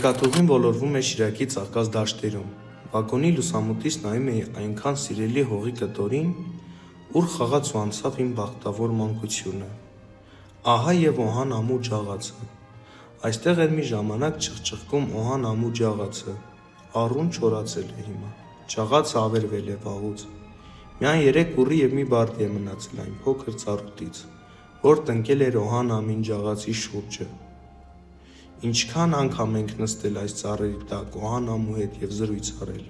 Երկաթուղին ոլորվում է Շիրակի ծաղկած դաշտերում, վագոնի լուսամուտից նայում էի այնքան սիրելի հողի կտորին, ուր խաղաց ու անցավ իմ բախտավոր մանկությունը, ահա և Օհան ամու ջաղացը, այստեղ էր մի ժամանակ չխչխկում Օհան ամու ջաղացը, առուն չորացել է հիմա, ջաղացը ավերվել է վաղուց, միայն 3 ուռի և մի բարդի է մնացել այն փոքր ծառուտից, որ տնկել էր Օհան ամին ջաղացի շուրջը, ինչքան անգամ ենք նստել այս ծառերի տակ Օհան ամու հետ և զրույց արել,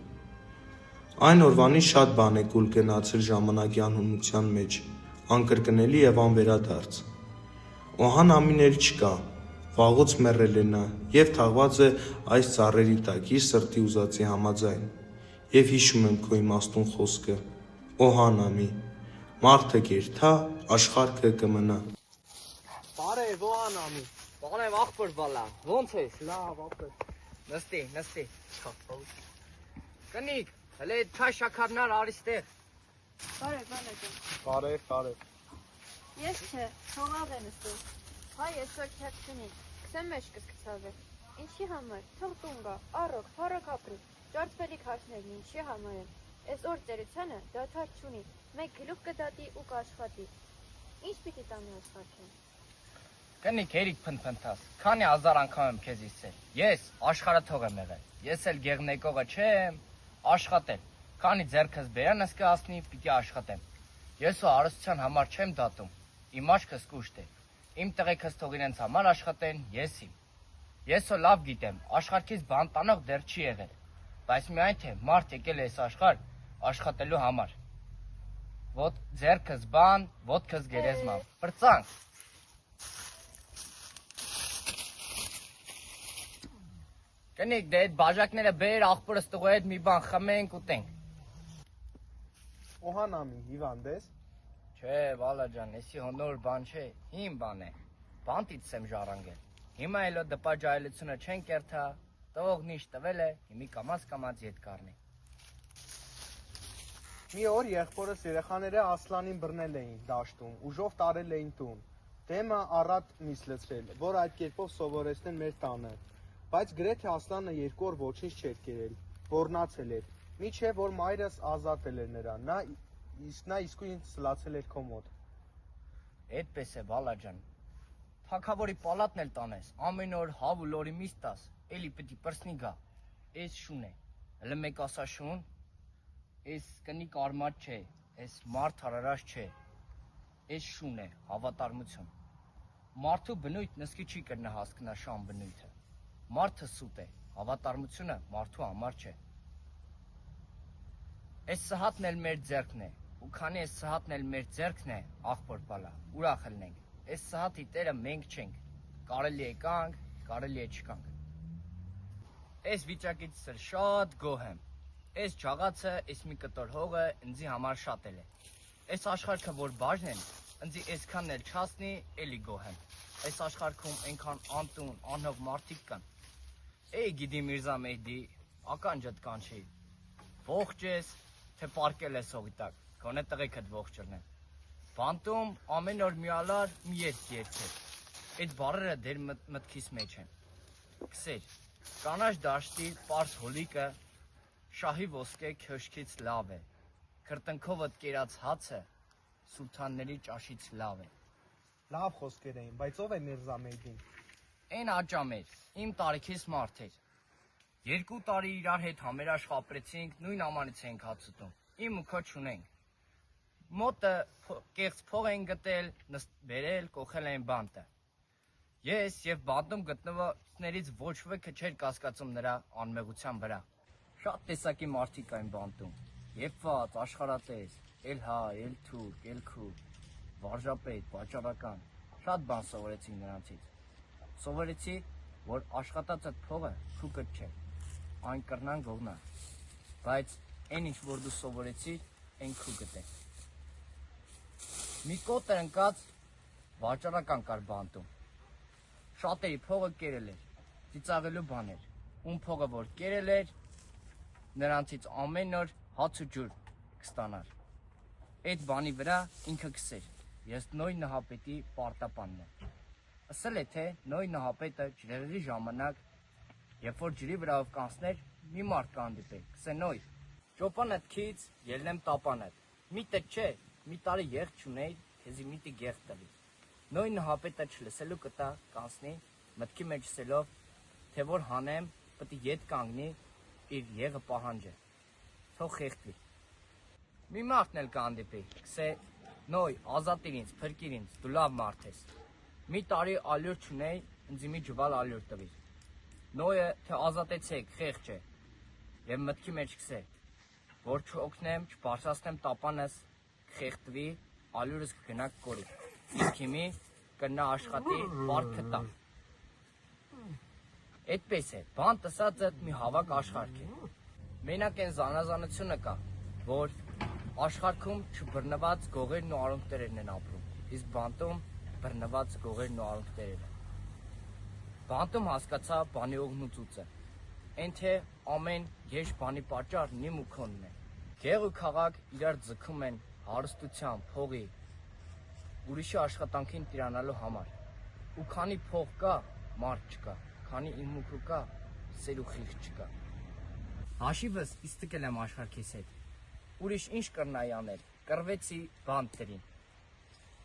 այն օրվանից շատ բան է կուլ գնացել ժամանակի անհունության մեջ, անկրկնելի և անվերադարձ, Օհան ամին էլ չկա, վաղուց մեռել է նա և թաղված է այս ծառերի տակ իր սրտի ուզածի համաձայն, և հիշում եմ քո իմաստուն խոսքը, Օհան ամի, մարդը կերթա, աշխարհը կմնա։ Բարև Օհան ամի, բանև աղբոր բալա, ոնց ես, լավ աղբոր, նստի, կնիկ, հլե թա շաքարնար արիստեղ։ Բարև։ Ես չէ, թողավ է նստում, հայ եսօր քետ կնիկ, քսեմ մեջ կսկցավ է, ինչի համար, թող տուն գա, առոք, փարոք ապրի, ճարդվելիք հարցներն ինչի համար են, ես օր ծերությանը դադար չունի, մեկ գլուխ կդատի ու կաշխատի, ինչ պիտի տանի աշխարհին։ Կնիկ հերիք փնփնթաս, քանի հազար անգամ եմ քեզ իսել, ես աշխարհը թող եմ եղել, ես էլ գեղնեկողը չեմ, աշխատել, քանի ձեռքս բերանս կհասնի, պիտի աշխատեմ, ես ու հարստության համար չեմ դատում, իմ աչքս կուշտ է, իմ տղեկս թող իրենց համար աշխատեն, ես ու լավ գիտեմ, աշխարհքից բան տանող դեռ չի եղել, բայց միայն թե մարդ եկել է այս աշխարհ աշխատելու համար, ոտ ձեռքս բան, ոտքս գերեզման, պրծանք։ Կնիկ, դե այդ բաժակները բեր, աղբորս տղու հետ մի բան խմենք ուտենք։ Օհան ամի, հիվանդ ես։ Չէ, վալա ջան, էսի հոնոր բան չէ, հին բան է, բանտից եմ ժառանգել։ Հիմա էլո դպաջայելությունը չեն կերթա, տվողն ինչ տվել է, հիմի կամաց ետ կառնի։ Մի օր եղբորս երեխաները Ասլանին բռնել էին դաշտում, ուժով տարել էին տուն։ Դեմը առատ միս լցրել, որ այդ կերպով սովորեցնեն մեր տանը։ Բայց գրեթե Ասլանը 2 օր ոչինչ չէր կերել, ոռնացել էր, մինչև որ մայրս ազատել էր նրան, նա իսկույն սլացել էր քո մոտ։ Էդպես է, վալա ջան, թագավորի պալատն էլ տանես, ամեն օր հավ ու լորի միս տաս, էլի պիտի պրսնի գա, էս շուն է, հլը մեկ ասա շուն, էս կնիկ արմատ չէ, էս մարդ հարարաշ չէ, էս շուն է, հավատարմություն, մարդու բնույթ նսկի չի կրնա հասկնա շան բնույթը, մարդը սուտ է, հավատարմությունը մարդու համար չէ, էս սհատն էլ մեր ձերքն է, ու քանի էս սհատն էլ մեր ձերքն է, աղբոր բալա, ուրախ ելնենք, էս սհատի տերը մենք չենք, կարելի է կանք, կարելի է չկանք, էս վիճակից էլ շատ գոհ եմ, էս ջաղացը, էս մի կտոր հողը ինձի համար շատ էլ է, էս աշխարհքը որ բաժն են, ինձի էսքանն էլ չհասնի, էլի գոհ եմ, էս աշխարհքում այնքան անտուն, անհող մարդիկ կան, էй գիդի Միրզա Մեհդի, ականջդ կանչի, ողջ ես, թե պարկել ես հողի տակ, գոնե տղեկդ ողջ ըրնեն, բանտում ամեն օր մի ալար, մի երգ երգեր, այդ բառերը դեր մտքիս մեջ են, կսեր, կանաչ դաշտի պարզ հոլիկը, շահի ոսկե քյոշքից լավ է, քրտնքովդ կերած հացը, սուլթանների ճաշից լավ է։ Լավ խոսքեր էին, բայց ով է Միրզա Մեհդին։ Էն աճամեր, իմ տարիքիս մարդ էր։ 2 տարի իրար հետ համերաշխ ապրեցինք, նույն ամանից ենք հաց ուտում, իմ ու քո չունենք։ Մոտը կեղծ փող են գտել, բերել, կոխել են բանտը։ Ես և բանտում գտնվողներից ոչ ոքը չէր կասկածում նրա անմեղության վրա։ Շատ տեսակի մարդիկ այն բանտում, եփված, աշխարհատես, էլ հայ, էլ թուրք, էլ քուրդ, վարժապետ, վաճառական, շատ բան սովորեցի նրանցից։ Սովորեցի, որ աշխատած այդ փողը քուկդ չէ, այն կրնան գողնա, բայց այն ինչ որ դու սովորեցիր, այն քուկդ է։ Մի կոտր ընկած վաճառական կար բանտում, շատերի փողը կերել էր, ծիծաղելու բան էր, ում փողը որ կերել էր, նրանցից ամեն օր հաց ու ջուր կստանար։ Այդ բանի վրա ինքը կսեր, ես Նոյ Նահապետի պարտապանն եմ։ Ասել է, թե Նոյ Նահապետը ջրեղեղի ժամանակ Երբ որ ջրի վրայով կանցներ, մի մարդ կհանդիպեի, կսենոյ, ճոպանդ քից, ելնեմ տապանդ, միտը չէ, մի տարի եղջ չունեի, քեզի միտի գեղ տվի, նոյն հապետը չլսելու կտա, կանցնի, մտքի մեջ սելով, թե որ հանեմ, պտի ետ կանգնի, իր եղը պահանջ է, թող խեղտվի, մի մարդն էլ կհանդիպեի, կսե, նոյ, ազատիր ինձ, փրկիր ինձ, դու լավ մարդ ես, մի տարի ալյուր չունեի, ինձ մի ջվալ ալյուր տվի, նոյը, թե ազատեցեք, խեղճ է, և մտքի մեջ կսե, որ չօգնեմ, չբարձրացնեմ տապանս, կխեղտվի, ալյուրս կգնա կորի, իսկ հիմի կնա աշխատի, վարդը տա։ Այդպես է, բան տսածդ մի հավաք աշխարհք է, մենակ են զանազանությունը կա, որ աշխարհքում չբռնված գողերն ու արունկտերերն են ապրում, իսկ բանտում բռնված գողերն ու արունկտերերը։ Բանտում հասկացա բանի օգն ու ծուծը, են թե ամեն գեշ բանի պատճառն իմ ու քոնն է։ Գեղ ու քաղաք իրար ձգում են հարստության, փողի, ուրիշի աշխատանքին տիրանալու համար։ Ու քանի փող կա, մարդ չկա, քանի իմուք կա, սեր ու խիղճ չկա։ Հաշիվս իստկել եմ աշխարհքիս հետ։ Ուրիշ ինչ կրնայի անել, կռվեցի բանտերին,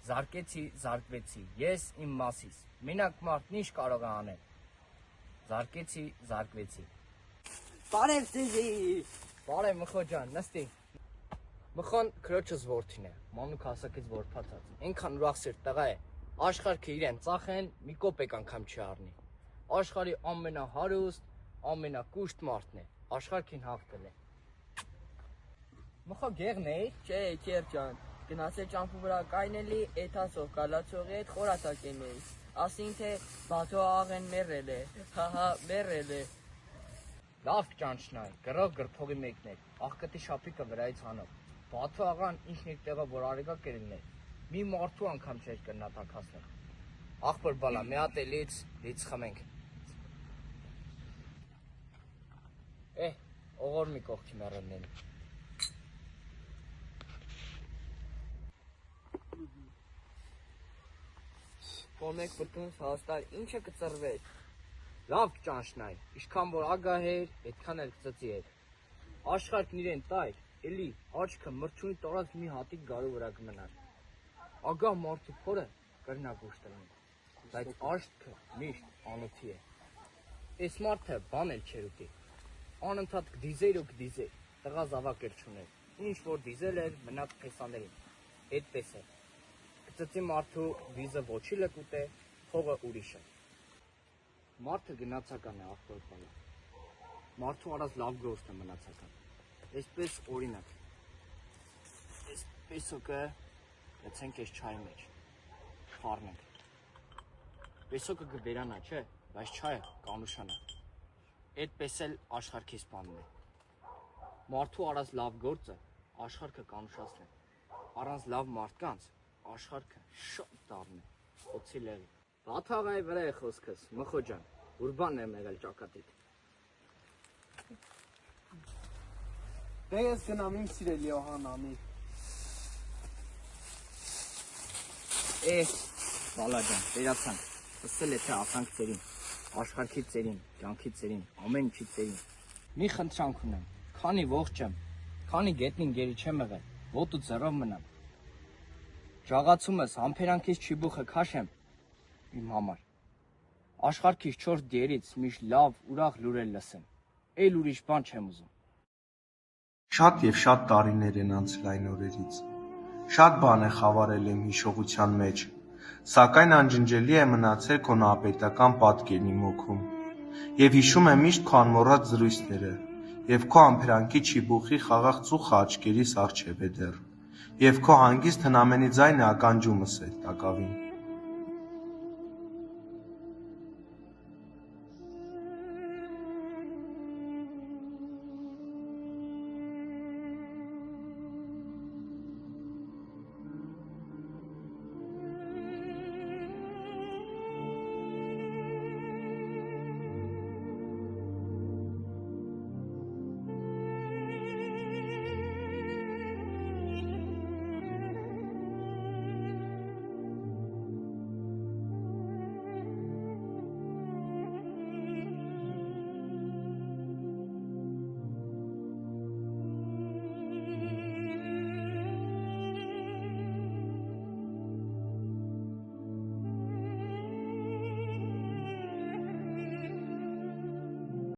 զարկեցի, զարկվեցի, ես իմ մասիս, մենակ մարդն ինչ կարող է անել, զարկեցի, զարկվեցի։ Բարև ձեզի։ Բարև Մխո ջան, նստի։ Մխոն քրոջս որդին է, մանուկ հասակից որփաթած, այնքան ուրախ սիրտ տղա է, աշխարհքը իրեն ծախեն, մի կոպեկ անգամ չի առնի, աշխարհի ամենահարուստ, ամենակուշտ մարդն է, աշխարհքին հաղթել է։ Մխո գեղն է։ Չէ, քեր ջան, գնացել ճամփու վրա կայնելի, էթասով կալացողի հետ խորատակեն էի, ասին թե բաթո աղեն մերել է, հահա մերել է։ Լավ ճանչնայ, գրող գրփողի մեկն է, աղկտի շապիկը վրայից հանով, բաթո աղան ինքն իր տեղը որ արեգա կերելն է, մի մարդու անգամ չէր կրնա տակասնել։ Աղբոր բալա, մի հատ էլից, լից խմենք։ Օղոր մի կողքի մեռելնեն։ Կոմեք բրտունս հաստար, ինչը կծրվեր։ Լավ ճանչնայ, իշքան որ ագահ էր, այդքան էլ կծծի էր։ Աշխարհքն իրեն տայր, էլի աչքը մրջունի տարած մի հատիկ գարու վրա կմնար։ Ագահ մարդու փորը կրնա գուշ տնի, բայց աշտքը միշտ անոթի է։ Այս մարդը բան էլ չեր ուտի, անընդհատ կդիզեր ու կդիզեր, տղա զավակ էլ չուներ, ինչ որ դիզել էր մնաց փեսաներին, այդպես է։ Կծծի մարդու վիզը ոչի լկուտ է, փողը ուրիշ է։ Մարդը գնացական է աղբոր բալա, մարդու արած լավ գործ է մնացական, այսպես օրինակ, այսպես օկը լցենք ես չայի մեջ, խարնենք, պեսոկը գբերանա, չէ, բայց չայը կանուշանա, այդպես էլ աշխարհքիս բանն է, մարդու արած լավ գործը աշխարհքը կանուշացն է, առանց լավ մարդկանց աշխարհքը շատ դառն է, օծի լեղի։ Բաթաղայի վրա է խոսքս, Մխո ջան, ուրբանն եմ եղել ճակատիդ։ Դե ես գնամ իմ սիրելի Օհանանի։ Բալա ջան, վերացանք, ասել է թե ասանք ծերին, աշխարհքի ծերին, կյանքի ծերին, ամեն ինչի ծերին։ Մի խնդրանք ունեմ, քանի ողջ եմ, քանի գետնին գերի չեմ եղել, ոտու ձեռով մնամ։ Ժաղացումս համբերանքից չիբուխը քաշեմ իմ համար։ Աշխարհքից 4 դիերից միշտ լավ, ուրախ լուրեր լսեմ։ Էլ ուրիշ բան չեմ ուզում։ Շատ եւ շատ տարիներ են անցել այն օրերից։ Շատ բան է խավարել իմ հիշողության մեջ, սակայն անջնջելի է մնացել քո նահապետական պատկերն իմ հոգում։ Եվ հիշում եմ միշտ քո անմոռաց զրույցները, եւ քո ամփերանքի չիբուխի խաղաղ ծուխը աչքերիս առջև է դեռ, եւ քո հանգիստ հնամենի ձայնը ականջումս է տակավին։